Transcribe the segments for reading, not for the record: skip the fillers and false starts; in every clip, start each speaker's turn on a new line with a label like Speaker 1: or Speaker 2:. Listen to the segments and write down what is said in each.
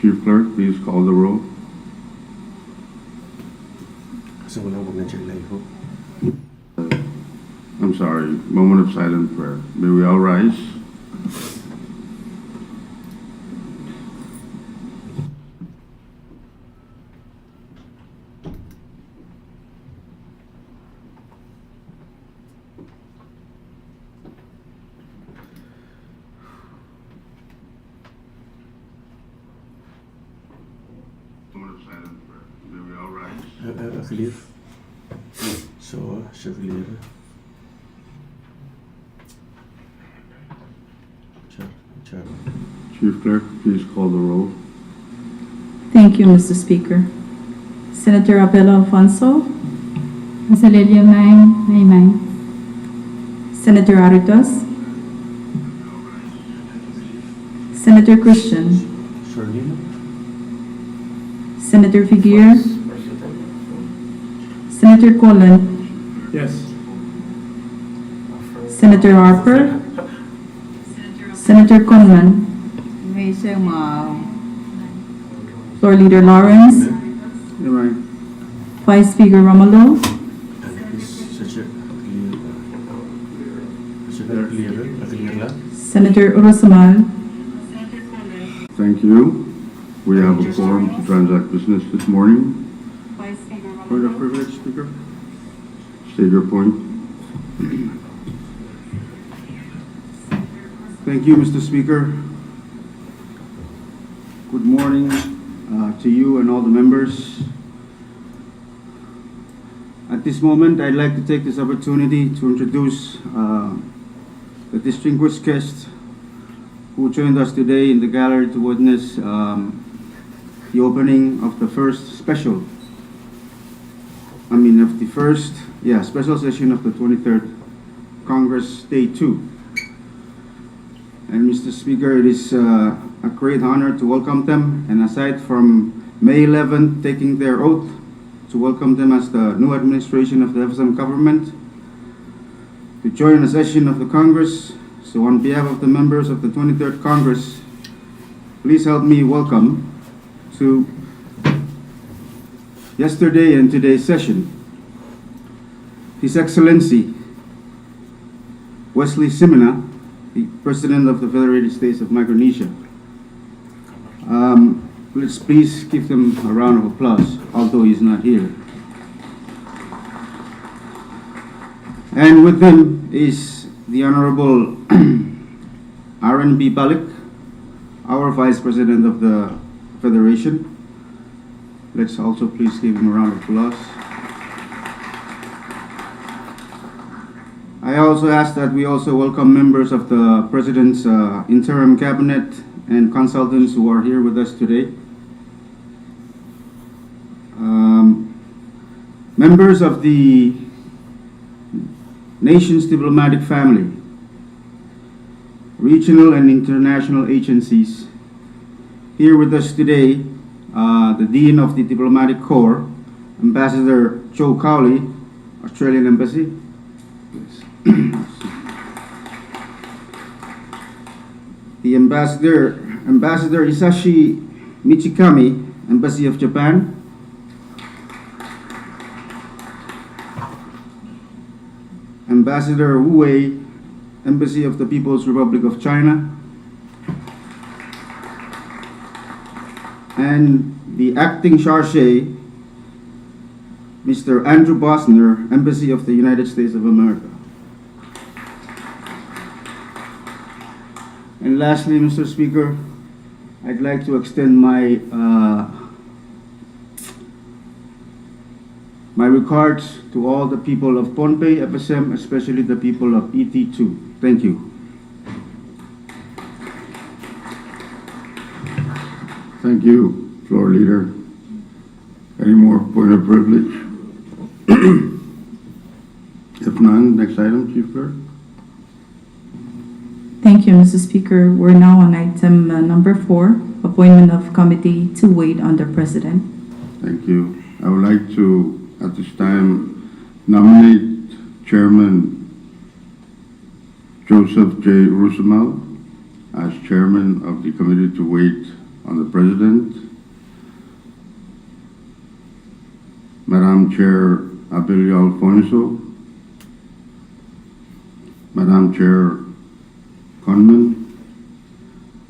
Speaker 1: Chief Clerk, please call the roll.
Speaker 2: Kasi walang wag na-check live ho.
Speaker 1: I'm sorry, moment of silent prayer. May we all rise? Moment of silent prayer. May we all rise?
Speaker 2: Clear. So, siya clear. Check.
Speaker 1: Chief Clerk, please call the roll.
Speaker 3: Thank you, Mr. Speaker. Senator Abela Alfonso,
Speaker 4: Azalea May.
Speaker 3: Senator Aritos, Senator Christian,
Speaker 2: Shirley.
Speaker 3: Senator Figueroa, Senator Colon,
Speaker 2: Yes.
Speaker 3: Senator Harper, Senator Conman,
Speaker 4: May
Speaker 3: Floor Leader Lawrence,
Speaker 1: Right.
Speaker 3: Vice Speaker Romulo,
Speaker 2: Clear lang.
Speaker 3: Senator Urusamal,
Speaker 1: Thank you. We have a quorum to transact business this morning. Point of privilege, Speaker. State your point.
Speaker 5: Thank you, Mr. Speaker. Good morning to you and all the members. At this moment, I'd like to take this opportunity to introduce the distinguished guest who joined us today in the gallery to witness the opening of the first special session of the 23rd Congress, Day 2. And Mr. Speaker, it is a great honor to welcome them, and aside from May 11th taking their oath, to welcome them as the new administration of the CFSM government to join a session of the Congress. So on behalf of the members of the 23rd Congress, please help me welcome to yesterday and today's session His Excellency Wesley Simina, the President of the Federated States of Micronesia. Let's please give them a round of applause, although he's not here. And with them is the Honorable R.N.B. Balik, our Vice President of the Federation. Let's also please give him a round of applause. I also ask that we also welcome members of the President's interim cabinet and consultants who are here with us today. Members of the nation's diplomatic family, regional and international agencies. Here with us today, the Dean of the Diplomatic Corps, Ambassador Joe Cowley, Australian Embassy. The Ambassador Isashi Michikami, Embassy of Japan. Ambassador Wu Wei, Embassy of the People's Republic of China. And the acting chargé, Mr. Andrew Bosner, Embassy of the United States of America. And lastly, Mr. Speaker, I'd like to extend my regards to all the people of Pohnpei, FSM, especially the people of ET2. Thank you.
Speaker 1: Thank you, Floor Leader. Any more point of privilege? If none, next item, Chief Clerk.
Speaker 3: Thank you, Mr. Speaker. We're now on item number 4, appointment of committee to wait on the President.
Speaker 1: Thank you. I would like to, at this time, nominate Chairman Joseph J. Rusamal as Chairman of the Committee to Wait on the President. Madam Chair Abilio Alfonso, Madam Chair Conman,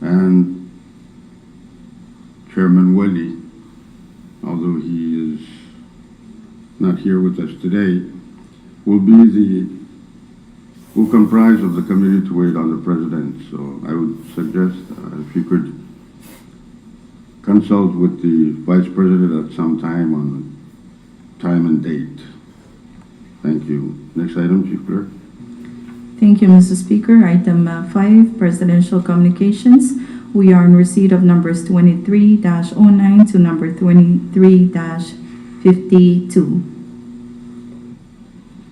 Speaker 1: and Chairman Welly, although he is not here with us today, will comprise of the committee to wait on the President. So I would suggest if you could consult with the Vice President at some time on time and date. Thank you. Next item, Chief Clerk.
Speaker 3: Thank you, Mr. Speaker. Item 5, Presidential Communications. We are in receipt of numbers 23-09 to number 23-52.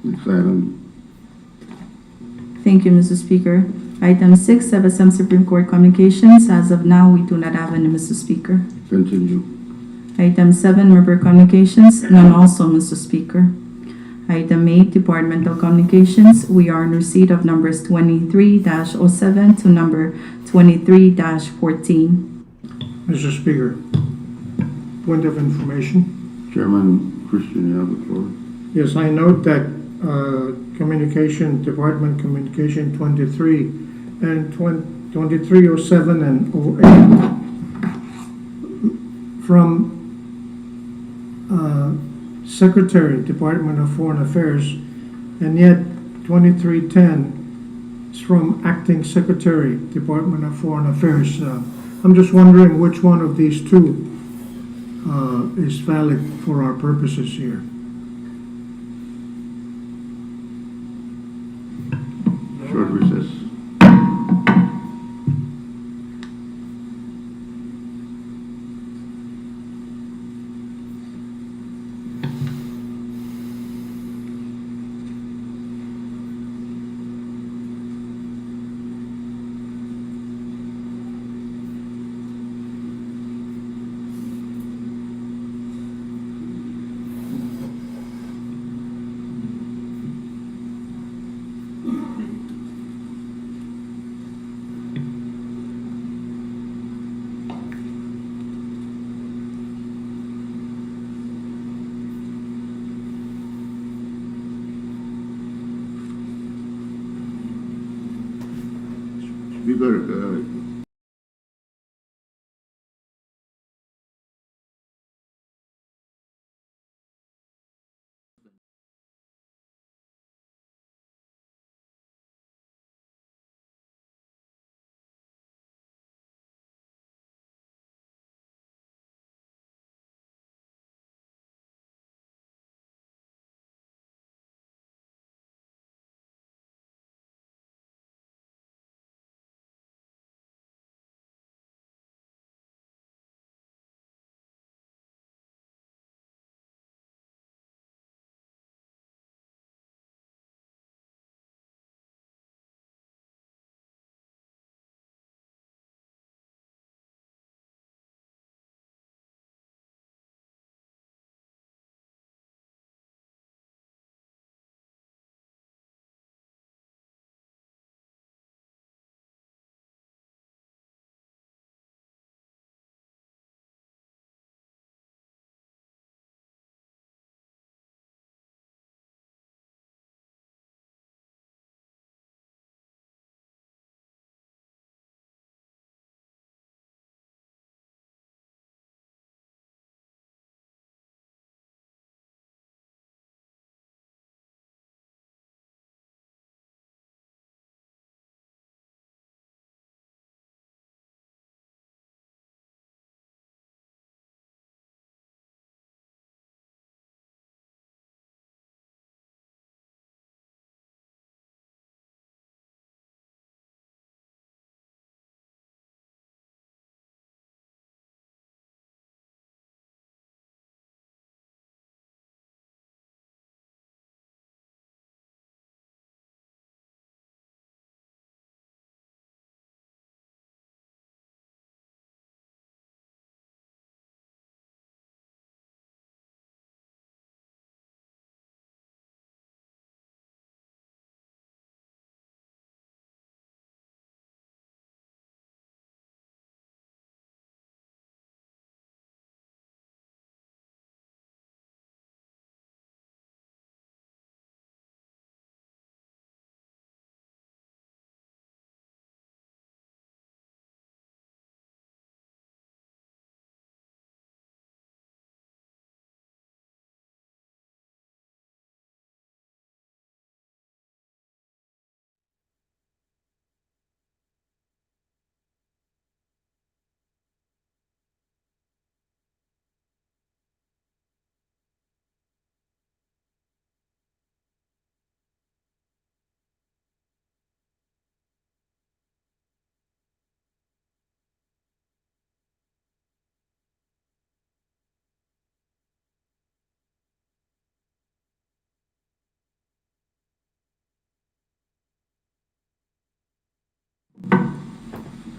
Speaker 1: Next item.
Speaker 3: Thank you, Mr. Speaker. Item 6, CFSM Supreme Court Communications. As of now, we do not have any, Mr. Speaker.
Speaker 1: Continue.
Speaker 3: Item 7, Member Communications. None also, Mr. Speaker. Item 8, Departmental Communications. We are in receipt of numbers 23-07 to number 23-14.
Speaker 6: Mr. Speaker, point of information.
Speaker 1: Chairman Christian, you have the floor.
Speaker 6: Yes, I note that Department Communication 23 and 2307 and 08 from Secretary, Department of Foreign Affairs, and yet 2310 is from Acting Secretary, Department of Foreign Affairs. I'm just wondering which one of these two is valid for our purposes here.
Speaker 1: Short recess. Speaker,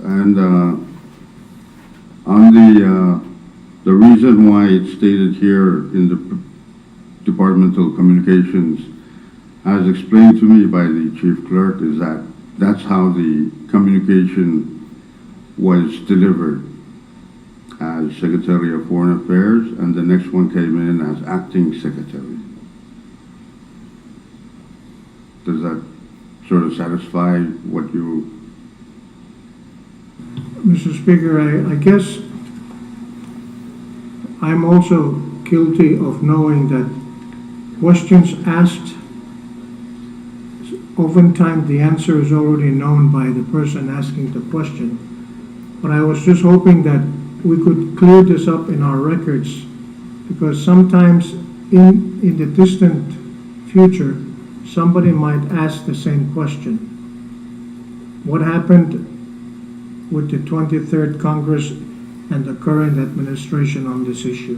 Speaker 1: And on the reason why it's stated here in the departmental communications, as explained to me by the chief clerk, is that that's how the communication was delivered as Secretary of Foreign Affairs, and the next one came in as Acting Secretary. Does that sort of satisfy what you...
Speaker 6: Mr. Speaker, I guess I'm also guilty of knowing that questions asked, oftentimes the answer is already known by the person asking the question. But I was just hoping that we could clear this up in our records, because sometimes in the distant future, somebody might ask the same question. What happened with the 23rd Congress and the current administration on this issue?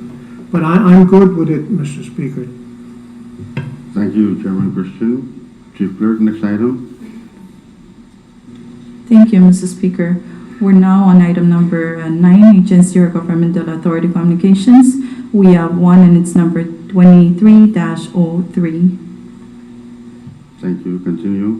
Speaker 6: But I'm good with it, Mr. Speaker.
Speaker 1: Thank you, Chairman Christian. Chief Clerk, next item.
Speaker 3: Thank you, Mr. Speaker. We're now on item number 9, Agency or Governmental Authority Communications. We have one, and it's number 23-03.
Speaker 1: Thank you. Continue.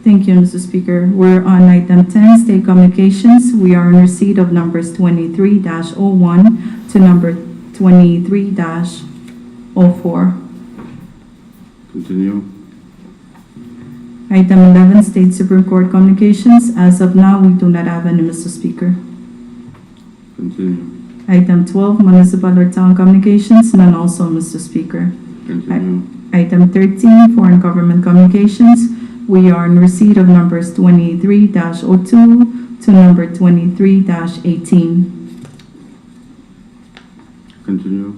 Speaker 3: Thank you, Mr. Speaker. We're on item 10, State Communications. We are in receipt of numbers 23-01 to number 23-04.
Speaker 1: Continue.
Speaker 3: Item 11, State Supreme Court Communications. As of now, we do not have any, Mr. Speaker.
Speaker 1: Continue.
Speaker 3: Item 12, Municipal or Town Communications. None also, Mr. Speaker.
Speaker 1: Continue.
Speaker 3: Item 13, Foreign Government Communications. We are in receipt of numbers 23-02 to number 23-18.
Speaker 1: Continue.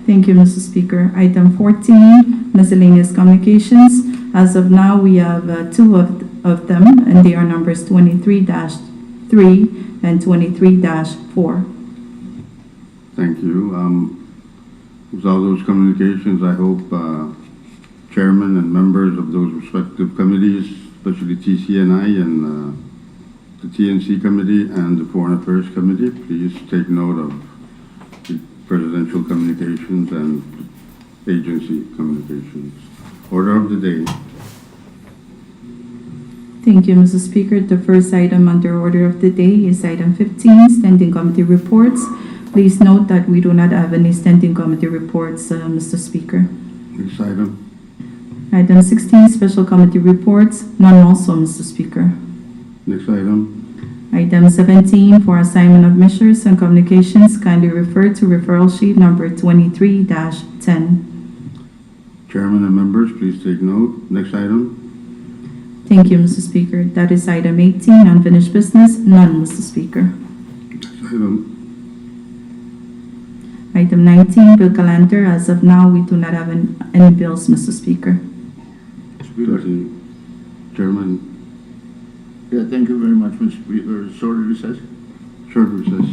Speaker 3: Thank you, Mr. Speaker. Item 14, Miscellaneous Communications. As of now, we have two of them, and they are numbers 23-3 and 23-4.
Speaker 1: Thank you. With all those communications, I hope chairman and members of those respective committees, especially TCNI and the TNC committee and the Foreign Affairs Committee, please take note of the presidential communications and agency communications. Order of the day.
Speaker 3: Thank you, Mr. Speaker. The first item under order of the day is item 15, Standing Committee Reports. Please note that we do not have any standing committee reports, Mr. Speaker.
Speaker 1: Next item.
Speaker 3: Item 16, Special Committee Reports. None also, Mr. Speaker.
Speaker 1: Next item.
Speaker 3: Item 17, for assignment of measures and communications, kindly refer to referral sheet number 23-10.
Speaker 1: Chairman and members, please take note. Next item.
Speaker 3: Thank you, Mr. Speaker. That is item 18, unfinished business. None, Mr. Speaker.
Speaker 1: Next item.
Speaker 3: Item 19, bill calendar. As of now, we do not have any bills, Mr. Speaker.
Speaker 1: Speaker. Chairman.
Speaker 7: Yeah, thank you very much, Mr. Speaker. Short recess.
Speaker 1: Short recess.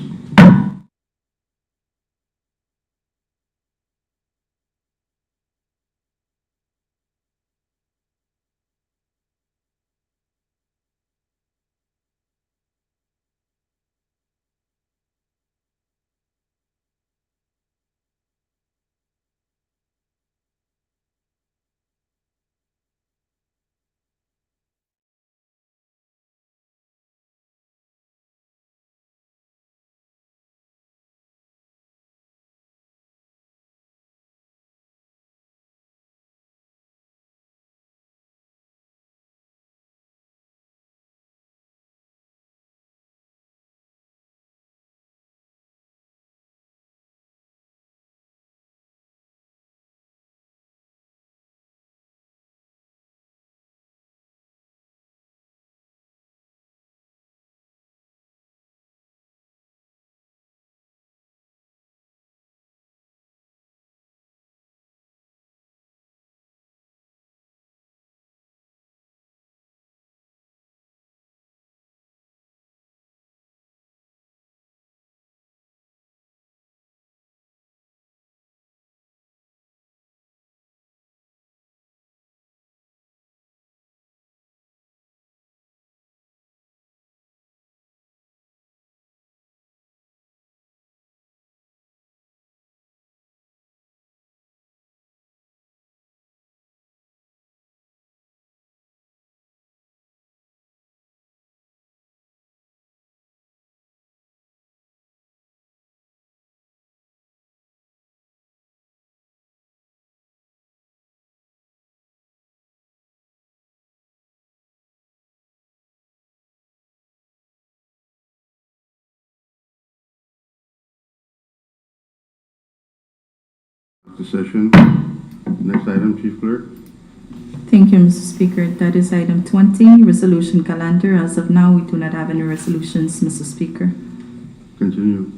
Speaker 1: the session. Next item, Chief Clerk.
Speaker 3: Thank you, Mr. Speaker. That is item 20, resolution calendar. As of now, we do not have any resolutions, Mr. Speaker.
Speaker 1: Continue.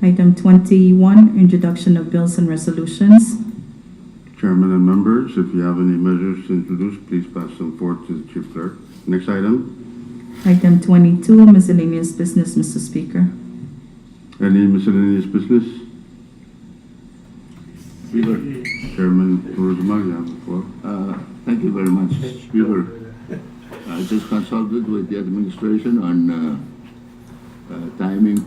Speaker 3: Item 21, introduction of bills and resolutions.
Speaker 1: Chairman and members, if you have any measures to introduce, please pass them forward to the Chief Clerk. Next item.
Speaker 3: Item 22, miscellaneous business, Mr. Speaker.
Speaker 1: Any miscellaneous business?
Speaker 7: Speaker,
Speaker 1: Chairman Rosmar, you have the floor.
Speaker 7: thank you very much, Speaker. I just consulted with the administration on timing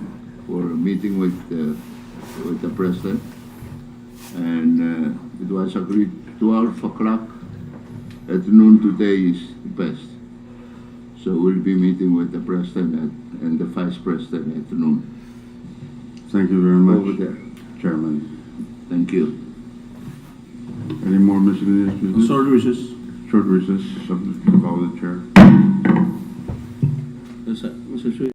Speaker 7: for a meeting with the President. And it was agreed 12 o'clock at noon today is best. So we'll be meeting with the President and the Vice President at noon
Speaker 1: Thank you very
Speaker 7: over
Speaker 1: much,
Speaker 7: there.
Speaker 1: Chairman.
Speaker 7: Thank you.
Speaker 1: Any more miscellaneous business?
Speaker 2: Short recess.
Speaker 1: Short recess, subject to call of the chair.
Speaker 7: Yes, sir. Mr. Speaker.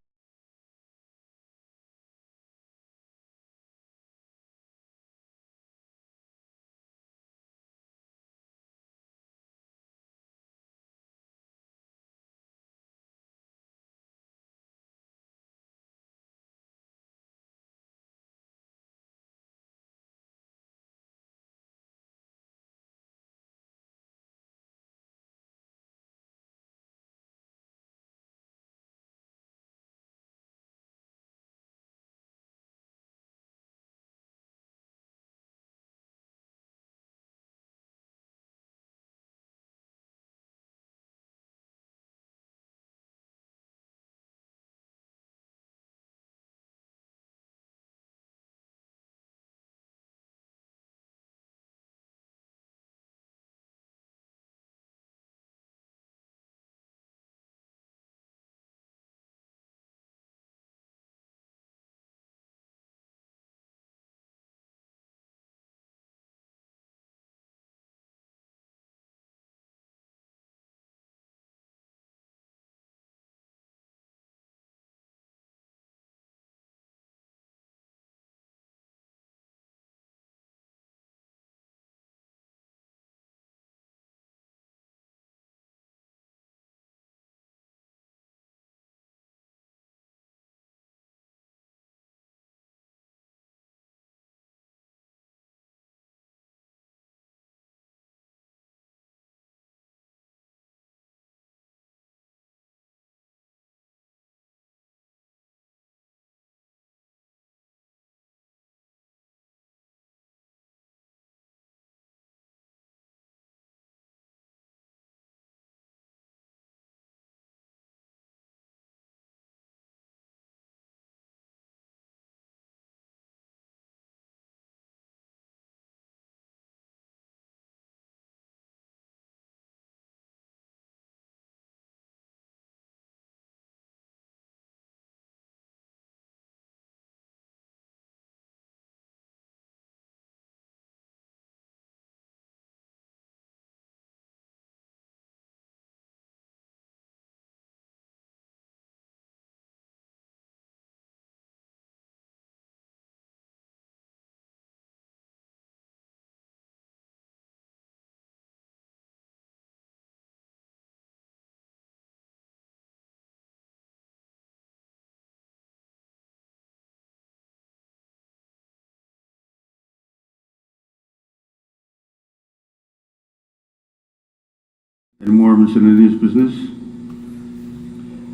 Speaker 1: Any more miscellaneous business?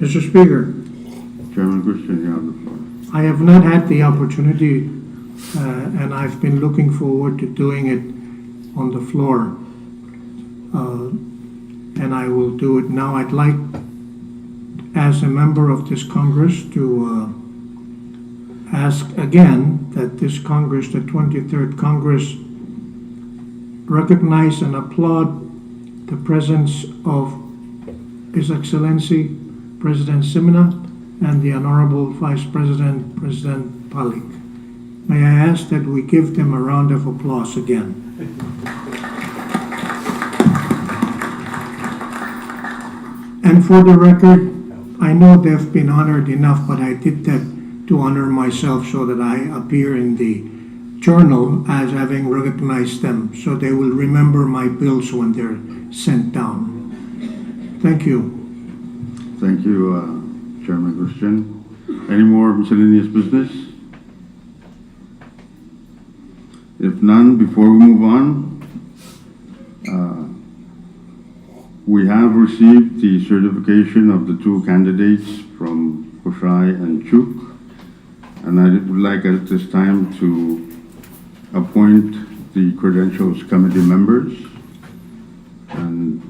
Speaker 6: Mr. Speaker,
Speaker 1: Chairman Christian, you have the floor.
Speaker 6: I have not had the opportunity, and I've been looking forward to doing it on the floor. And I will do it now. I'd like, as a member of this Congress, to ask again that this Congress, the 23rd Congress, recognize and applaud the presence of His Excellency President Simina and the Honorable Vice President, President Palik. May I ask that we give them a round of applause again. And for the record, I know they've been honored enough, but I did that to honor myself so that I appear in the journal as having recognized them, so they will remember my bills when they're sent down. Thank you.
Speaker 1: Thank you, Chairman Christian. Any more miscellaneous business? If none, before we move on, we have received the certification of the two candidates from Koshai and Chuk, and I would like at this time to appoint the Credentials Committee members. And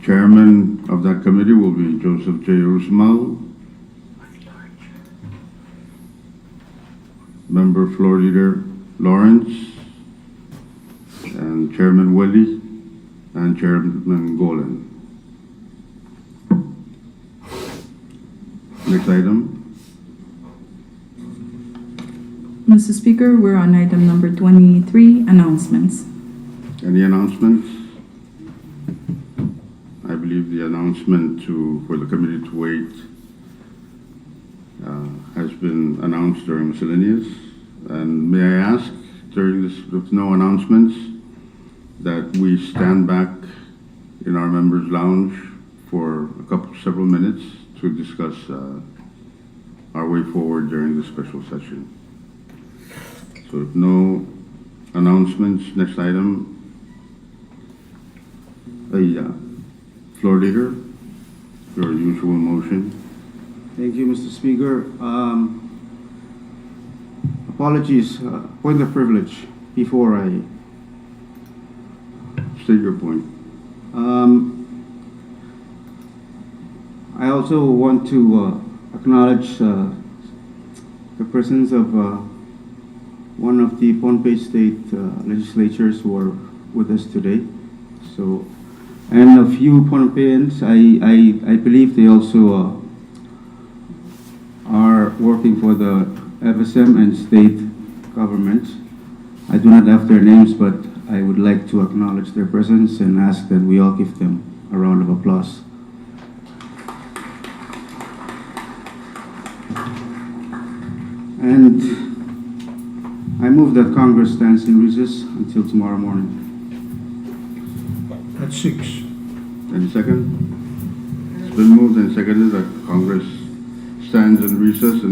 Speaker 1: Chairman of that committee will be Joseph J. Usmal. Member Floor Leader Lawrence, and Chairman Willie, and Chairman Golan. Next item.
Speaker 3: Mr. Speaker, we're on item number 23, announcements.
Speaker 1: Any announcements? I believe the announcement for the committee to wait has been announced during miscellaneous. And may I ask, during this, with no announcements, that we stand back in our members' lounge for several minutes to discuss our way forward during this special session. So if no announcements, next item. Floor Leader, your usual motion.
Speaker 5: Thank you, Mr. Speaker. Apologies, point of privilege before I
Speaker 1: State your point.
Speaker 5: I also want to acknowledge the presence of one of the Pohnpei State legislatures who are with us today. So, and a few Pohnpeians, I believe they also are working for the FSM and state government. I do not have their names, but I would like to acknowledge their presence and ask that we all give them a round of applause. And I move that Congress stands in recess until tomorrow morning.
Speaker 6: At 6.
Speaker 1: Any second? It's been moved and seconded that Congress stands in recess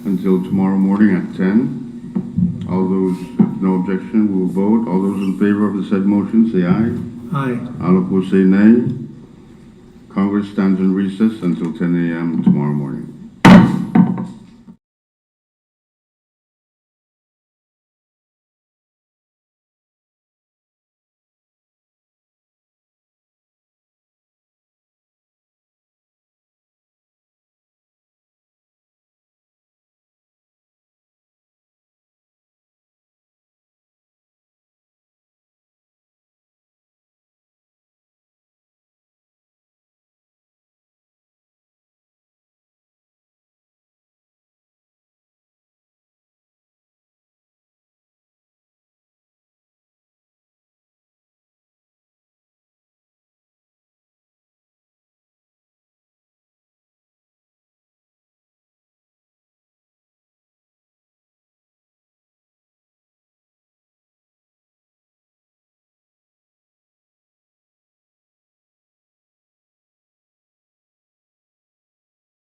Speaker 1: until tomorrow morning at 10. All those, if no objection, we will vote. All those in favor of the said motion, say aye.
Speaker 6: Aye.
Speaker 1: All opposed, say nay. Congress stands in recess until 10 a.m. tomorrow morning.